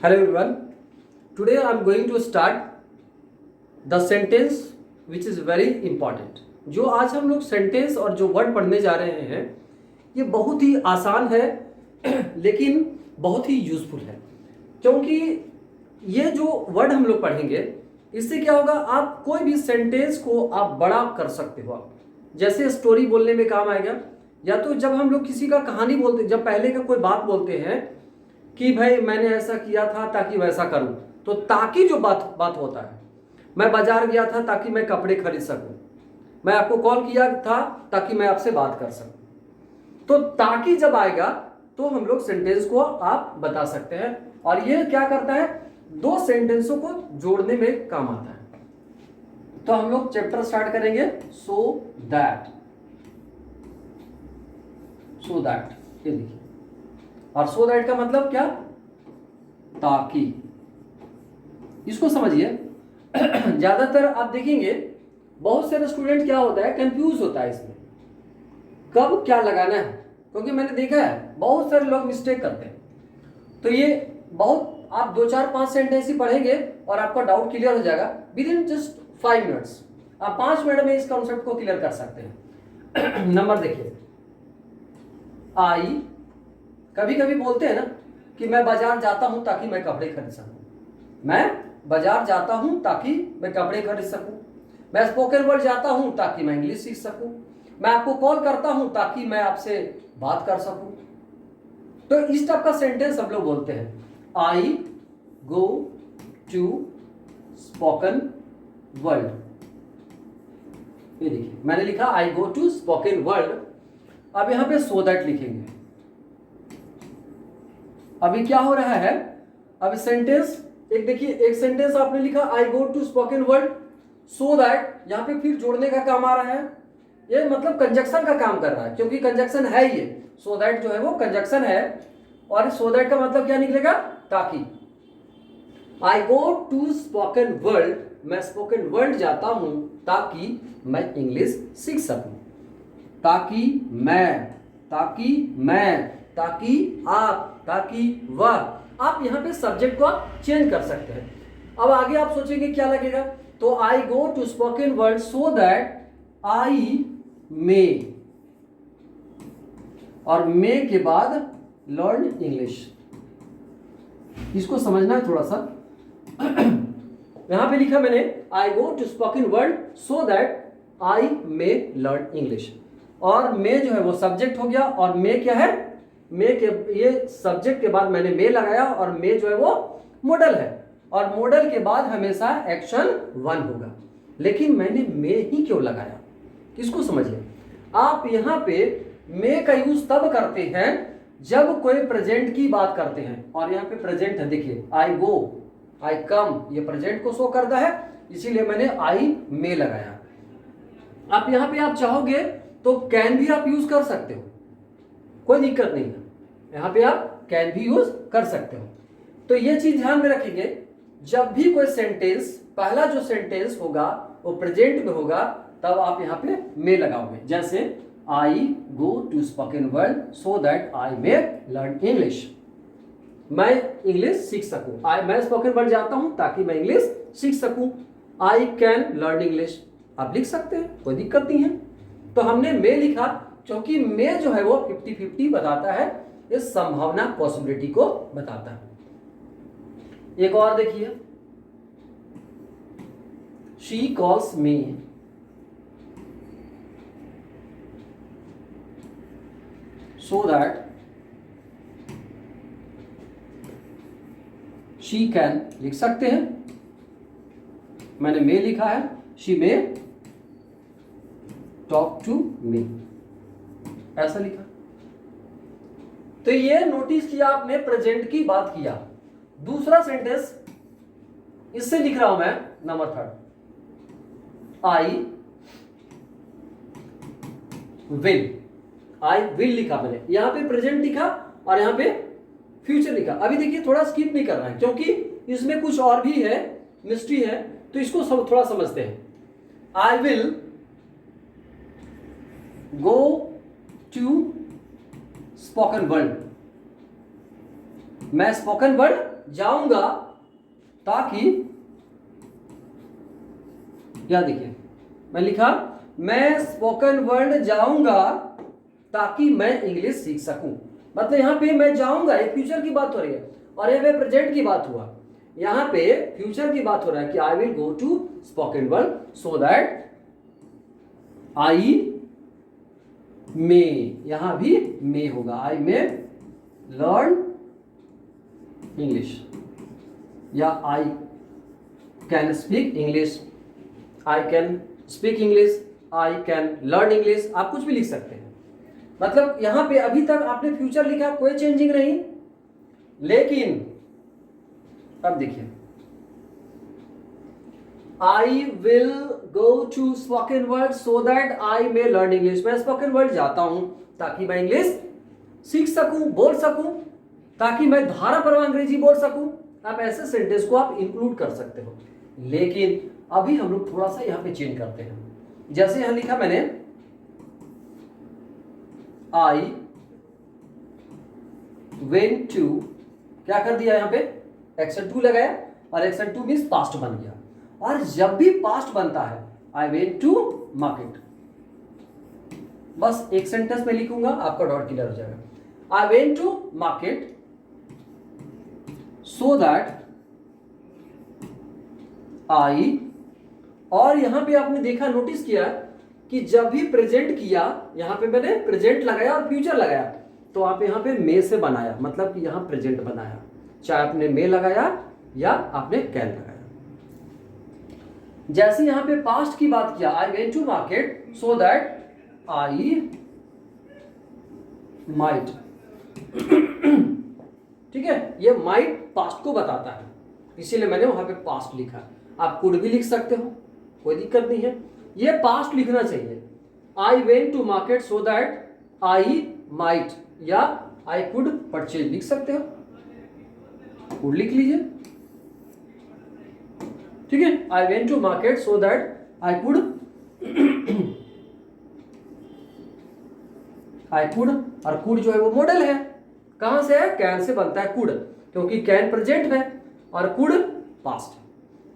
Hello everyone. Today I am going to start the sentence which is very important. जो आज हम लोग sentence और जो वर्ड पढ़ने जा रहे हैं ये बहुत ही आसान है लेकिन बहुत ही यूजफुल है, क्योंकि ये जो वर्ड हम लोग पढ़ेंगे इससे क्या होगा, आप कोई भी सेंटेंस को आप बड़ा कर सकते हो। आप जैसे स्टोरी बोलने में काम आएगा, या तो जब हम लोग किसी का कहानी बोलते, जब पहले का कोई बात बोलते हैं कि भाई मैंने ऐसा किया था ताकि वैसा करूं, तो ताकि जो बात बात होता है, मैं बाजार गया था ताकि मैं कपड़े खरीद सकूं, मैं आपको कॉल किया था ताकि मैं आपसे बात कर सकूं। तो ताकि जब आएगा तो हम लोग सेंटेंस को आप बता सकते हैं, और ये क्या करता है, दो सेंटेंसों को जोड़ने में काम आता है। तो हम लोग चैप्टर स्टार्ट करेंगे। सो दैट, ये देखिए, और सो दैट का मतलब क्या, ताकि। इसको समझिए। ज्यादातर आप देखेंगे बहुत सारे स्टूडेंट क्या होता है, कंफ्यूज होता है इसमें कब क्या लगाना है, क्योंकि मैंने देखा है बहुत सारे लोग मिस्टेक करते हैं। तो ये बहुत, आप 2 4 5 सेंटेंस ही पढ़ेंगे और आपका डाउट क्लियर हो जाएगा विद इन जस्ट 5 मिनट्स। आप 5 मिनट में इस कॉन्सेप्ट को क्लियर कर सकते हैं। नंबर देखिए, आई, कभी कभी बोलते हैं ना कि मैं बाजार जाता हूं ताकि मैं कपड़े खरीद सकूं, मैं बाजार जाता हूं ताकि मैं कपड़े खरीद सकूं, मैं स्पोकन वर्ड जाता हूं ताकि मैं इंग्लिश सीख सकूं, मैं आपको कॉल करता हूं ताकि मैं आपसे बात कर सकूं। तो इस टाइप का सेंटेंस हम लोग बोलते हैं, आई गो टू स्पोकन वर्ल्ड। ये देखिए मैंने लिखा I go to spoken world. अब यहां पे सो दैट लिखेंगे। अभी क्या हो रहा है, अभी सेंटेंस एक देखिए, एक सेंटेंस आपने लिखा I go to spoken world so that, यहां पे फिर जोड़ने का काम आ रहा है। ये मतलब कंजक्शन का काम कर रहा है, क्योंकि कंजक्शन है ये, सो दैट जो है वो कंजक्शन है। और सो दैट का मतलब क्या निकलेगा, ताकि। आई गो टू स्पोकन वर्ल्ड, मैं स्पोकन वर्ल्ड जाता हूं ताकि मैं इंग्लिश सीख सकूं। ताकि मैं, ताकि आप, ताकि वह। आप यहां पे सब्जेक्ट को आप चेंज कर सकते हैं। अब आगे आप सोचेंगे क्या लगेगा, तो I go to spoken world so that I may, और मे के बाद लर्न इंग्लिश। इसको समझना है थोड़ा सा। यहां पे लिखा मैंने I go to spoken world so that I may learn English, और मे जो है वो सब्जेक्ट हो गया, और मे क्या है, मे के ये सब्जेक्ट के बाद मैंने मे लगाया, और मे जो है वो मॉडल है, और मॉडल के बाद हमेशा एक्शन 1 होगा। लेकिन मैंने मे ही क्यों लगाया, इसको समझिए। आप यहां पे मे का यूज तब करते हैं जब कोई प्रेजेंट की बात करते हैं, और यहां पे प्रेजेंट है, देखिए आई गो, आई कम, ये प्रेजेंट को शो करता है, इसीलिए मैंने आई मे लगाया। आप यहां पे आप चाहोगे तो कैन भी आप यूज कर सकते हो, कोई दिक्कत नहीं है, यहां पे आप कैन भी यूज कर सकते हो। तो ये चीज ध्यान में रखेंगे, जब भी कोई सेंटेंस, पहला जो सेंटेंस होगा वो प्रेजेंट में होगा, तब आप यहां पे मे लगाओगे। जैसे I go to spoken world so that I may learn English, मैं इंग्लिश सीख सकूं। मैं स्पोकन वर्ल्ड जाता हूं ताकि मैं इंग्लिश सीख सकूं। आई कैन लर्न इंग्लिश, आप लिख सकते हैं, कोई दिक्कत नहीं है। तो हमने मे लिखा क्योंकि मे जो है वो 50-50 बताता है, इस संभावना, पॉसिबिलिटी को बताता है। एक और देखिए, she calls me so that she can, लिख सकते हैं, मैंने मे लिखा है, she may talk to me, ऐसा लिखा। तो ये नोटिस किया आपने, प्रेजेंट की बात किया। दूसरा सेंटेंस इससे लिख रहा हूं मैं, नंबर 3, आई विल लिखा मैंने, यहां पे प्रेजेंट लिखा और यहां पे फ्यूचर लिखा। अभी देखिए थोड़ा स्किप नहीं करना है, क्योंकि इसमें कुछ और भी है, मिस्ट्री है, तो इसको थोड़ा समझते हैं। I will go to spoken world, मैं स्पोकन वर्ल्ड जाऊंगा ताकि, क्या देखिए मैं लिखा, मैं स्पोकन वर्ल्ड जाऊंगा ताकि मैं इंग्लिश सीख सकूं। मतलब यहां पे मैं जाऊंगा, ये फ्यूचर की बात हो रही है, और यहां पे प्रेजेंट की बात हुआ। यहां पे फ्यूचर की बात हो रहा है कि I will go to spoken world so that I may, यहां भी मे होगा, आई मे लर्न इंग्लिश, या I can speak English, I can speak English, I can learn English, आप कुछ भी लिख सकते हैं। मतलब यहां पे अभी तक आपने फ्यूचर लिखा, कोई चेंजिंग नहीं, लेकिन अब देखिए, I will go to spoken world so that I may learn English, मैं स्पोकन वर्ल्ड जाता हूं ताकि मैं इंग्लिश सीख सकूं, बोल सकूं, ताकि मैं धारा प्रवाह अंग्रेजी बोल सकूं। आप ऐसे सेंटेंस को आप इंक्लूड कर सकते हो, लेकिन अभी हम लोग थोड़ा सा यहां पे चेंज करते हैं। जैसे यहां लिखा मैंने, आई वेंट टू, क्या कर दिया यहां पे, एक्शन टू लगाया, और एक्शन टू मीन्स पास्ट बन गया। और जब भी पास्ट बनता है, आई वेंट टू मार्केट, बस एक सेंटेंस में लिखूंगा, आपका डॉट क्लियर हो जाएगा। I went to market so that I, और यहां पे आपने देखा, नोटिस किया कि जब भी प्रेजेंट किया, यहां पे मैंने प्रेजेंट लगाया और फ्यूचर लगाया, तो आप यहां पे मे से बनाया, मतलब कि यहां प्रेजेंट बनाया, चाहे आपने मे लगाया या आपने कैन लगाया। जैसे यहां पे पास्ट की बात किया, I went to market so that I might, ठीक है, ये माइट पास्ट को बताता है, इसीलिए मैंने वहां पे पास्ट लिखा। आप कुड भी लिख सकते हो, कोई दिक्कत नहीं है, ये पास्ट लिखना चाहिए। I went to market so that I might, या आई कुड परचेज लिख सकते हो, कुड लिख लीजिए, ठीक है। I went to market so that I could, I could, और कुड जो है वो मॉडल है, कहां से है, कैन से बनता है कुड, क्योंकि कैन प्रेजेंट है और कुड पास्ट,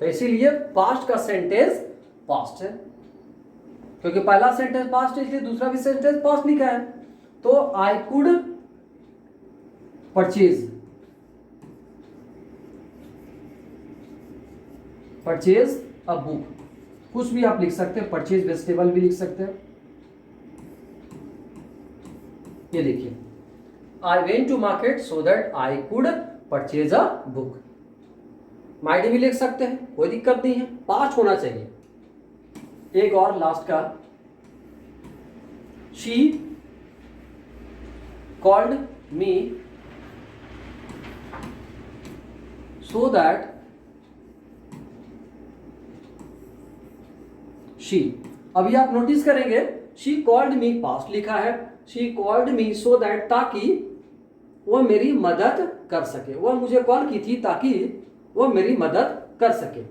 तो इसीलिए पास्ट का सेंटेंस पास्ट है, क्योंकि पहला सेंटेंस पास्ट है, इसलिए दूसरा भी सेंटेंस पास्ट लिखा है। तो आई could purchase, purchase a book, कुछ भी आप लिख सकते हैं, परचेज वेजिटेबल भी लिख सकते हैं। ये देखिए, I went to market so that I could purchase a book, might भी लिख सकते हैं, कोई दिक्कत नहीं है, पास्ट होना चाहिए। एक और लास्ट का, she called me so that she, अभी आप नोटिस करेंगे, शी कॉल्ड मी पास्ट लिखा है, she called me so that, ताकि वह मेरी मदद कर सके, वह मुझे कॉल की थी ताकि वह मेरी मदद कर सके,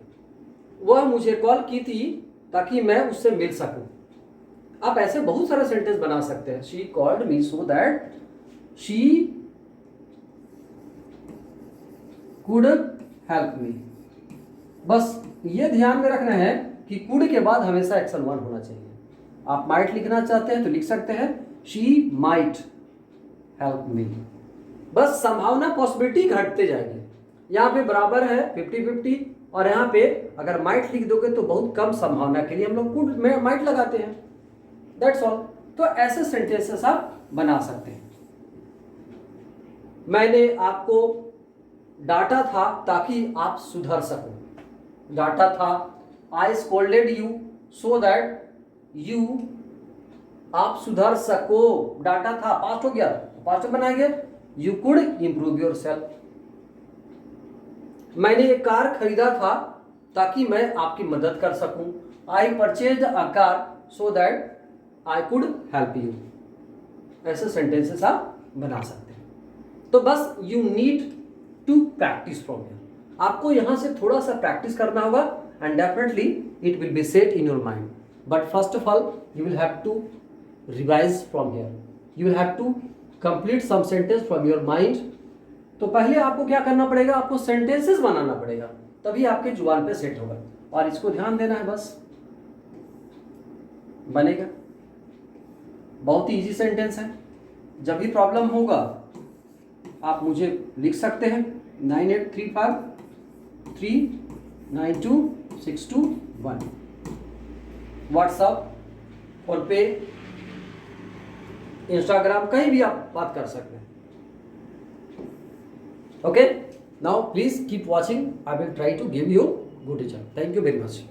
वह मुझे कॉल की थी ताकि मैं उससे मिल सकूं। आप ऐसे बहुत सारे सेंटेंस बना सकते हैं, she called me so that she could help me. बस ये ध्यान में रखना है कि कुड के बाद हमेशा एक्शन वन होना चाहिए। आप माइट लिखना चाहते हैं तो लिख सकते हैं, शी माइट हेल्प मी, बस संभावना पॉसिबिलिटी घटते जाएगी। यहाँ पे बराबर है 50-50, और यहाँ पे अगर माइट लिख दोगे तो बहुत कम संभावना के लिए हम लोग कुड में माइट लगाते हैं, दैट्स ऑल। तो ऐसे सेंटेंसेस आप बना सकते हैं। मैंने आपको डांटा था ताकि आप सुधर सको, डांटा था, I scolded you so that you, आप सुधर सको, डांटा था पास्ट हो गया, पास्ट बनाएंगे, you could improve your self. मैंने एक कार खरीदा था ताकि मैं आपकी मदद कर सकूं, I purchase a car so that I could help you. ऐसे सेंटेंसेस आप बना सकते हैं। तो बस you need to practice from here, आपको यहां से थोड़ा सा प्रैक्टिस करना होगा, and definitely it will be set in your mind. But first of all you will have to revise from here, you will have to complete some sentence from your mind, तो पहले आपको क्या करना पड़ेगा, आपको sentences बनाना पड़ेगा, तभी आपके जुबान पे सेट होगा। और इसको ध्यान देना है, बस बनेगा। बहुत ही इजी सेंटेंस है। जब भी प्रॉब्लम होगा आप मुझे लिख सकते हैं 9835392621, व्हाट्सएप, फोन पे, इंस्टाग्राम, कहीं भी आप बात कर सकते हैं। Okay, now please keep watching, I will try to give you good result. Thank you very much.